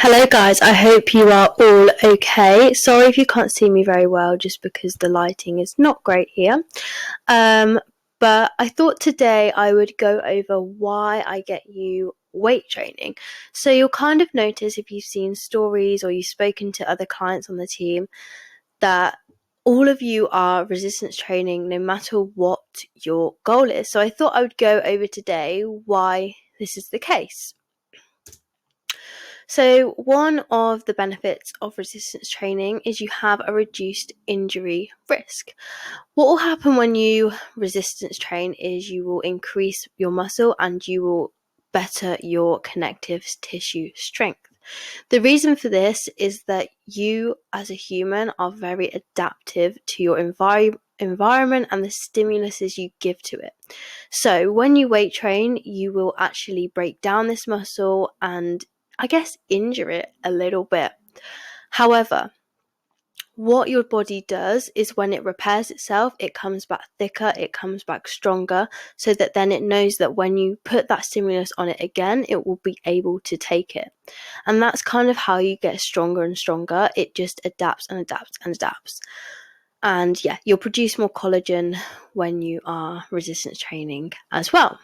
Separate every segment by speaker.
Speaker 1: Hello guys, I hope you are all okay. Sorry if you can't see me very well just because the lighting is not great here. But I thought today I would go over why I get you weight training. So you'll kind of notice if you've seen stories or you've spoken to other clients on the team that all of you are resistance training no matter what your goal is. So I thought I would go over today why this is the case. So one of the benefits of resistance training is you have a reduced injury risk. What will happen when you resistance train is you will increase your muscle and you will better your connective tissue strength. The reason for this is that you as a human are very adaptive to your environment and the stimuluses you give to it. So when you weight train, you will actually break down this muscle and injure it a little bit. However, what your body does is when it repairs itself, it comes back thicker, it comes back stronger, so that then it knows that when you put that stimulus on it again, it will be able to take it. And that's kind of how you get stronger and stronger. It just adapts and adapts and adapts. And yeah, you'll produce more collagen when you are resistance training as well.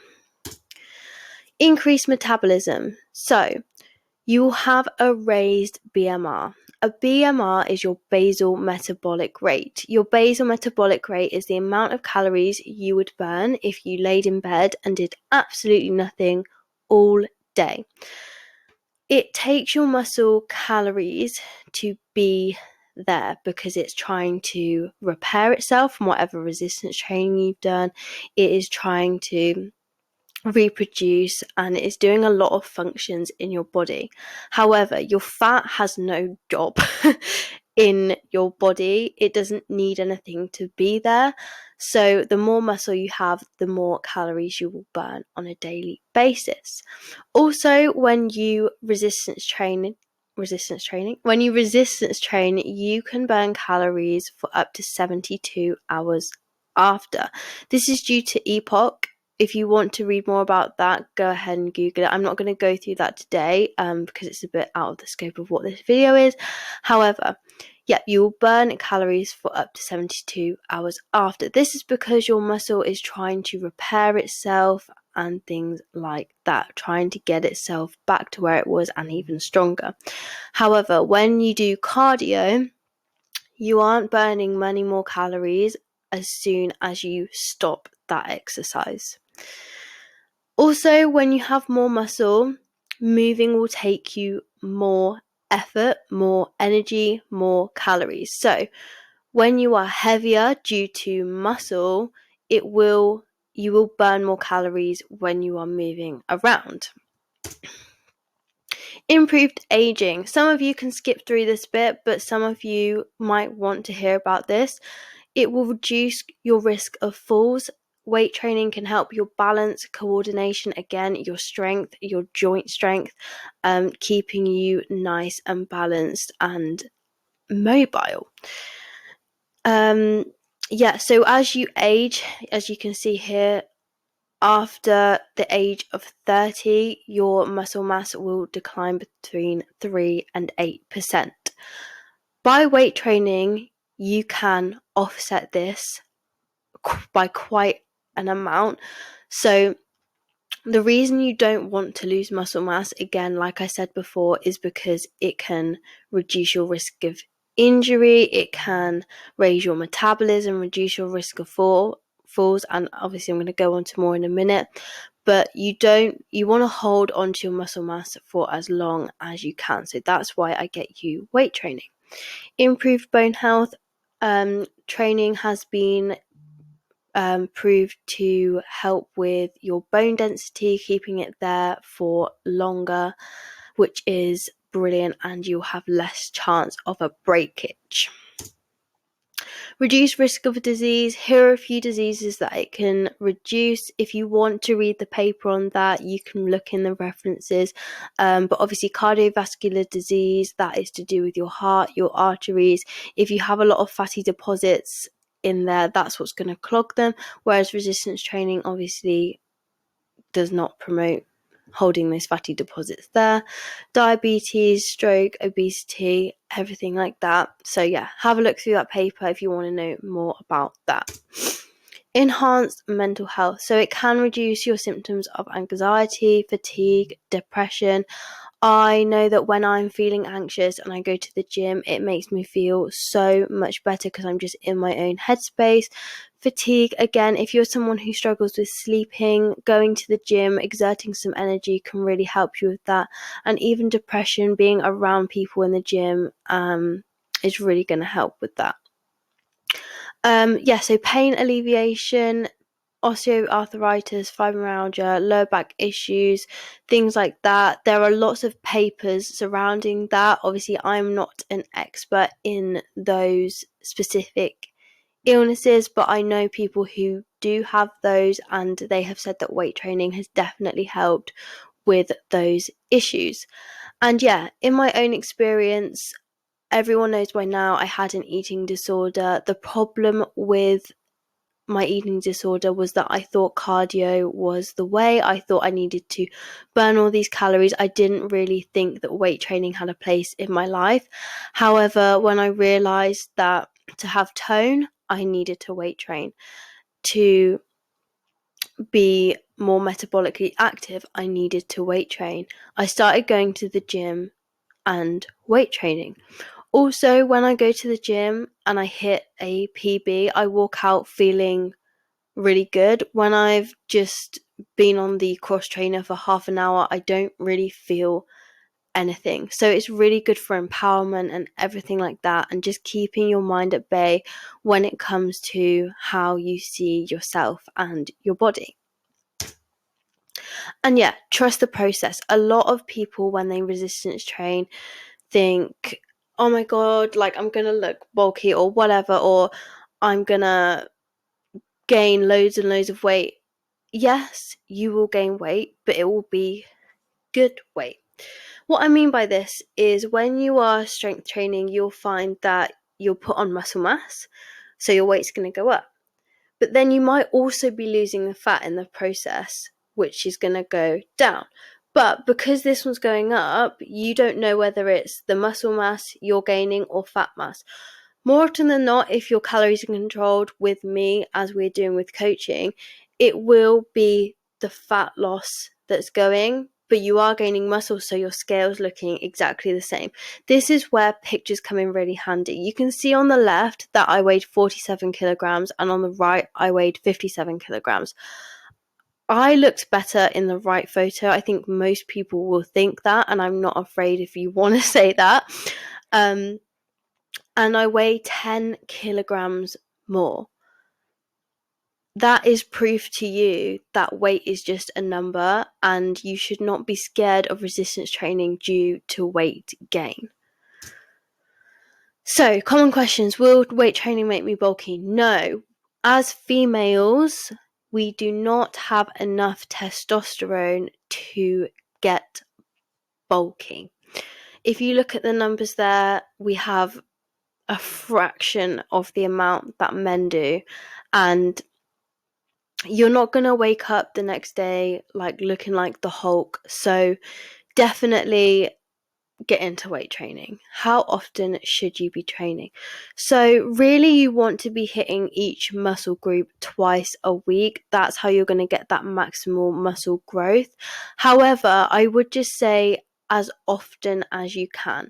Speaker 1: Increased metabolism. So you will have a raised BMR. A BMR is your basal metabolic rate. Your basal metabolic rate is the amount of calories you would burn if you laid in bed and did absolutely nothing all day. It takes your muscle calories to be there because it's trying to repair itself from whatever resistance training you've done. It is trying to reproduce and it is doing a lot of functions in your body. However, your fat has no job in your body. It doesn't need anything to be there. So the more muscle you have, the more calories you will burn on a daily basis. Also, when you resistance train, you can burn calories for up to 72 hours after. This is due to EPOC. If you want to read more about that, go ahead and Google it. I'm not going to go through that today because it's a bit out of the scope of what this video is. However, yeah, you will burn calories for up to 72 hours after. This is because your muscle is trying to repair itself and things like that, trying to get itself back to where it was and even stronger. However, when you do cardio, you aren't burning many more calories as soon as you stop that exercise. Also, when you have more muscle, moving will take you more effort, more energy, more calories. So when you are heavier due to muscle, you will burn more calories when you are moving around. Improved aging. Some of you can skip through this bit, but some of you might want to hear about this. It will reduce your risk of falls. Weight training can help your balance, coordination, again, your strength, your joint strength, keeping you nice and balanced and mobile. So as you age, as you can see here, after the age of 30, your muscle mass will decline between 3 and 8%. By weight training, you can offset this by quite an amount. So the reason you don't want to lose muscle mass, again, like I said before, is because it can reduce your risk of injury, it can raise your metabolism, reduce your risk of falls, and obviously I'm going to go on to more in a minute. But you want to hold on to your muscle mass for as long as you can. So that's why I get you weight training. Improved bone health. Training has been proved to help with your bone density, keeping it there for longer, which is brilliant, and you'll have less chance of a breakage. Reduce risk of disease. Here are a few diseases that it can reduce. If you want to read the paper on that, you can look in the references. But obviously cardiovascular disease, that is to do with your heart, your arteries. If you have a lot of fatty deposits in there, that's what's going to clog them. Whereas resistance training obviously does not promote holding those fatty deposits there. Diabetes, stroke, obesity, everything like that. So yeah, have a look through that paper if you want to know more about that. Enhanced mental health. So it can reduce your symptoms of anxiety, fatigue, depression. I know that when I'm feeling anxious and I go to the gym, it makes me feel so much better because I'm just in my own headspace. Fatigue, again, if you're someone who struggles with sleeping, going to the gym, exerting some energy can really help you with that. And even depression, being around people in the gym is really going to help with that. So pain alleviation, osteoarthritis, fibromyalgia, lower back issues, things like that. There are lots of papers surrounding that. Obviously, I'm not an expert in those specific illnesses, but I know people who do have those, and they have said that weight training has definitely helped with those issues. And yeah, in my own experience, everyone knows by now I had an eating disorder. The problem with my eating disorder was that I thought cardio was the way. I thought I needed to burn all these calories. I didn't really think that weight training had a place in my life. However, when I realized that to have tone, I needed to weight train. To be more metabolically active, I needed to weight train. I started going to the gym and weight training. Also, when I go to the gym and I hit a PB, I walk out feeling really good. When I've just been on the cross trainer for half an hour, I don't really feel anything. So it's really good for empowerment and everything like that, and just keeping your mind at bay when it comes to how you see yourself and your body. And yeah, trust the process. A lot of people, when they resistance train, think, oh my god, like I'm gonna look bulky or whatever, or I'm gonna gain loads and loads of weight. Yes, you will gain weight, but it will be good weight. What I mean by this is when you are strength training, you'll find that you'll put on muscle mass, so your weight's going to go up. But then you might also be losing the fat in the process, which is going to go down. But because this one's going up, you don't know whether it's the muscle mass you're gaining or fat mass. More often than not, if your calories are controlled with me, as we're doing with coaching, it will be the fat loss that's going, but you are gaining muscle, so your scale's looking exactly the same. This is where pictures come in really handy. You can see on the left that I weighed 47 kilograms, and on the right, I weighed 57 kilograms. I looked better in the right photo. I think most people will think that, and I'm not afraid if you want to say that. And I weigh 10 kilograms more. That is proof to you that weight is just a number, and you should not be scared of resistance training due to weight gain. So, common questions. Will weight training make me bulky? No. As females, we do not have enough testosterone to get bulky. If you look at the numbers there, we have a fraction of the amount that men do, and you're not going to wake up the next day like looking like the Hulk. So definitely get into weight training. How often should you be training? So really, you want to be hitting each muscle group twice a week. That's how you're going to get that maximal muscle growth. However, I would just say as often as you can.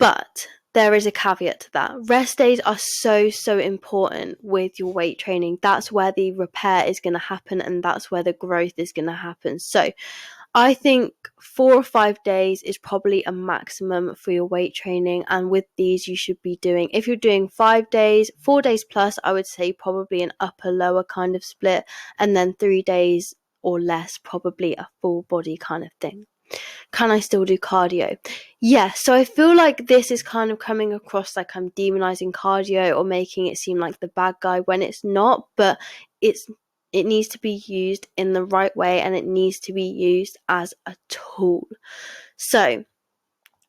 Speaker 1: But there is a caveat to that. Rest days are so important with your weight training. That's where the repair is going to happen, and that's where the growth is going to happen. So I think 4 or 5 days is probably a maximum for your weight training. And with these, you should be doing, if you're doing 5 days, 4 days plus, I would say probably an upper lower kind of split. And then 3 days or less, probably a full body kind of thing. Can I still do cardio? Yeah, so I feel like this is kind of coming across like I'm demonizing cardio or making it seem like the bad guy when it's not, but it needs to be used in the right way, and it needs to be used as a tool. So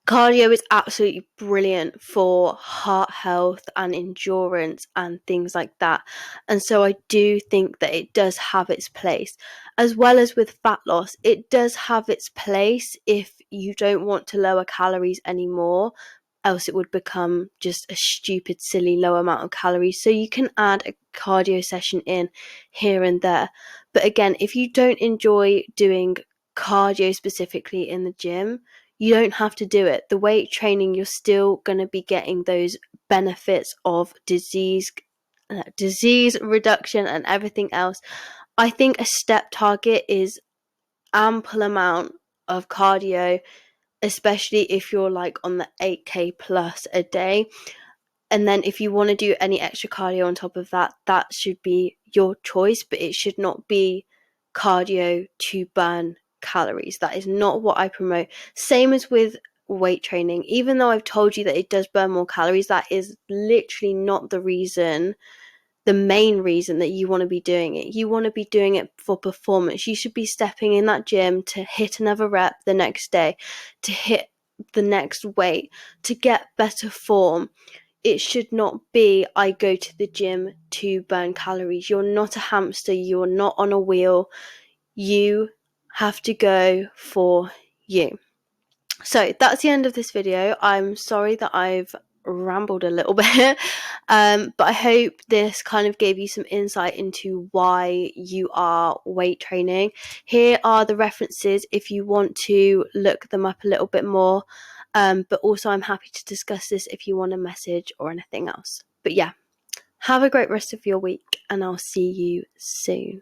Speaker 1: Cardio is absolutely brilliant for heart health and endurance and things like that. And so I do think that it does have its place. As well as with fat loss, it does have its place if you don't want to lower calories anymore, else it would become just a stupid, silly low amount of calories. So you can add a cardio session in here and there. But again, if you don't enjoy doing cardio specifically in the gym, you don't have to do it. The weight training, you're still going to be getting those benefits of disease reduction and everything else. I think a step target is ample amount of cardio, especially if you're like on the 8k plus a day. And then if you want to do any extra cardio on top of that, that should be your choice, but it should not be cardio to burn calories. That is not what I promote. Same as with weight training. Even though I've told you that it does burn more calories, that is literally not the main reason that you want to be doing it. You want to be doing it for performance. You should be stepping in that gym to hit another rep the next day, to hit the next weight, to get better form. It should not be, I go to the gym to burn calories. You're not a hamster. You're not on a wheel. You have to go for you. So that's the end of this video. I'm sorry that I've rambled a little bit, but I hope this kind of gave you some insight into why you are weight training. Here are the references if you want to look them up a little bit more, but also I'm happy to discuss this if you want a message or anything else. But yeah, have a great rest of your week, and I'll see you soon.